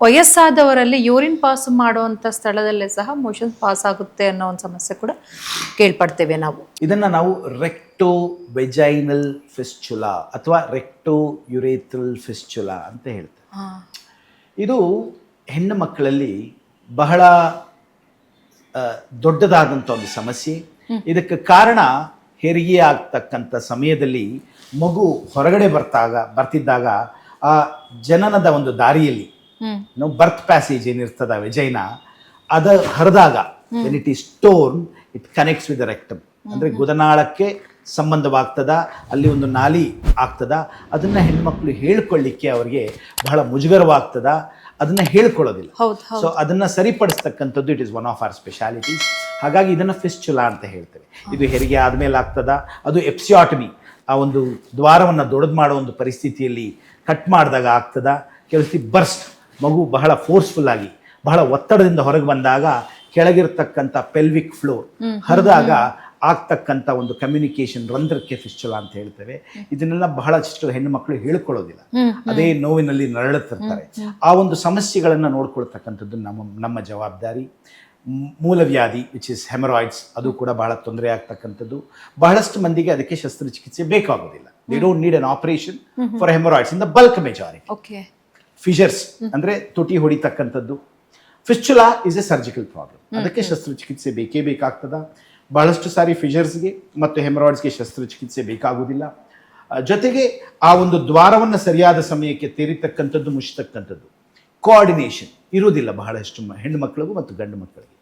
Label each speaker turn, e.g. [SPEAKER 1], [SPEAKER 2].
[SPEAKER 1] ವಯಸ್ಸಾದವರಲ್ಲಿ urine pass ಮಾಡುವಂಥ ಸ್ಥಳದಲ್ಲೇ ಸಹ ಮೋಷನ್ ಪಾಸ್ ಆಗುತ್ತೆ ಅನ್ನೋ ಒಂದು ಸಮಸ್ಯೆ ಕೂಡ ಕೇಳ್ಪಡ್ತೇವೆ ನಾವು.
[SPEAKER 2] ಇದನ್ನು ನಾವು ರೆಕ್ಟೋ ವೆಜೈನಲ್ ಫಿಸ್ಚುಲಾ ಅಥವಾ ರೆಕ್ಟೋ ಯುರೇಥ್ರಲ್ ಫಿಸ್ಚುಲಾ ಅಂತ ಹೇಳ್ತಾರೆ. ಇದು ಹೆಣ್ಣು ಮಕ್ಕಳಲ್ಲಿ ಬಹಳ ದೊಡ್ಡದಾದಂಥ ಒಂದು ಸಮಸ್ಯೆ. ಇದಕ್ಕೆ ಕಾರಣ ಹೆರಿಗೆ ಆಗ್ತಕ್ಕಂಥ ಸಮಯದಲ್ಲಿ ಮಗು ಹೊರಗಡೆ ಬರ್ತಿದ್ದಾಗ ಆ ಜನನದ ಒಂದು ದಾರಿಯಲ್ಲಿ ನಾವು ಬರ್ತ್ ಪ್ಯಾಸೇಜ್ ಏನಿರ್ತದ ವೆಜೈನ ಅದು ಹರಿದಾಗ it is torn it connects with the rectum, ಅಂದರೆ ಗುದನಾಳಕ್ಕೆ ಸಂಬಂಧವಾಗ್ತದ, ಅಲ್ಲಿ ಒಂದು ನಾಲಿ ಆಗ್ತದ. ಅದನ್ನು ಹೆಣ್ಮಕ್ಳು ಹೇಳ್ಕೊಳ್ಳಿಕ್ಕೆ ಅವ್ರಿಗೆ ಬಹಳ ಮುಜುಗರವಾಗ್ತದ, ಅದನ್ನು ಹೇಳ್ಕೊಳ್ಳೋದಿಲ್ಲ. ಸೊ ಅದನ್ನು ಸರಿಪಡಿಸ್ತಕ್ಕಂಥದ್ದು it is one of our specialities. ಹಾಗಾಗಿ ಇದನ್ನು ಫಿಸ್ಚುಲಾ ಅಂತ ಹೇಳ್ತೇವೆ. ಇದು ಹೆರಿಗೆ ಆದಮೇಲೆ ಆಗ್ತದ. ಅದು ಎಪ್ಸಿಯಾಟಮಿ, ಆ ಒಂದು ದ್ವಾರವನ್ನು ದೊಡ್ಡದು ಮಾಡೋ ಒಂದು ಪರಿಸ್ಥಿತಿಯಲ್ಲಿ ಕಟ್ ಮಾಡಿದಾಗ ಆಗ್ತದ. ಕೆಲಸ ಬರ್ಸ್ಟ್, ಮಗು ಬಹಳ ಫೋರ್ಸ್ಫುಲ್ ಆಗಿ ಬಹಳ ಒತ್ತಡದಿಂದ ಹೊರಗೆ ಬಂದಾಗ ಕೆಳಗಿರ್ತಕ್ಕಂಥ ಪೆಲ್ವಿಕ್ ಫ್ಲೋರ್ ಹರಿದಾಗ ಆಗ್ತಕ್ಕಂಥ ಒಂದು ಕಮ್ಯುನಿಕೇಶನ್ ರಂಧ್ರಕ್ಕೆ ಫಿಸ್ಚುಲಾ ಅಂತ ಹೇಳ್ತೇವೆ. ಇದನ್ನೆಲ್ಲ ಬಹಳಷ್ಟು ಹೆಣ್ಣು ಮಕ್ಕಳು ಹೇಳ್ಕೊಳ್ಳೋದಿಲ್ಲ, ಅದೇ ನೋವಿನಲ್ಲಿ ನರಳುತ್ತಿರ್ತಾರೆ. ಆ ಒಂದು ಸಮಸ್ಯೆಗಳನ್ನು ನೋಡ್ಕೊಳ್ತಕ್ಕಂಥದ್ದು ನಮ್ಮ ಜವಾಬ್ದಾರಿ. ಮೂಲವ್ಯಾಧಿ ವಿಚ್ ಇಸ್ ಹೆಮರಾಯ್ಡ್ಸ್, ಅದು ಕೂಡ ಬಹಳ ತೊಂದರೆ ಆಗ್ತಕ್ಕಂಥದ್ದು. ಬಹಳಷ್ಟು ಮಂದಿಗೆ ಅದಕ್ಕೆ ಶಸ್ತ್ರಚಿಕಿತ್ಸೆ ಬೇಕಾಗೋದಿಲ್ಲ. They don't need an operation for haemorrhoids in the bulk majority. Fissures ಅಂದರೆ ತುಟಿ ಹೊಡಿತಕ್ಕಂಥದ್ದು. Fistula is a surgical problem, ಅದಕ್ಕೆ ಶಸ್ತ್ರಚಿಕಿತ್ಸೆ ಬೇಕೇ ಬೇಕಾಗ್ತದ. ಬಹಳಷ್ಟು ಸಾರಿ ಫಿಷರ್ಸ್ಗೆ ಮತ್ತು ಹೆಮರಾಯ್ಡ್ಸ್ಗೆ ಶಸ್ತ್ರಚಿಕಿತ್ಸೆ ಬೇಕಾಗುವುದಿಲ್ಲ. ಜೊತೆಗೆ ಆ ಒಂದು ದ್ವಾರವನ್ನು ಸರಿಯಾದ ಸಮಯಕ್ಕೆ ತೆರೀತಕ್ಕಂಥದ್ದು, ಮುಚ್ಚತಕ್ಕಂಥದ್ದು ಕೋಆರ್ಡಿನೇಷನ್ ಇರುವುದಿಲ್ಲ ಬಹಳಷ್ಟು ಹೆಣ್ಣು ಮಕ್ಕಳಿಗೂ ಮತ್ತು ಗಂಡು ಮಕ್ಕಳಿಗೆ.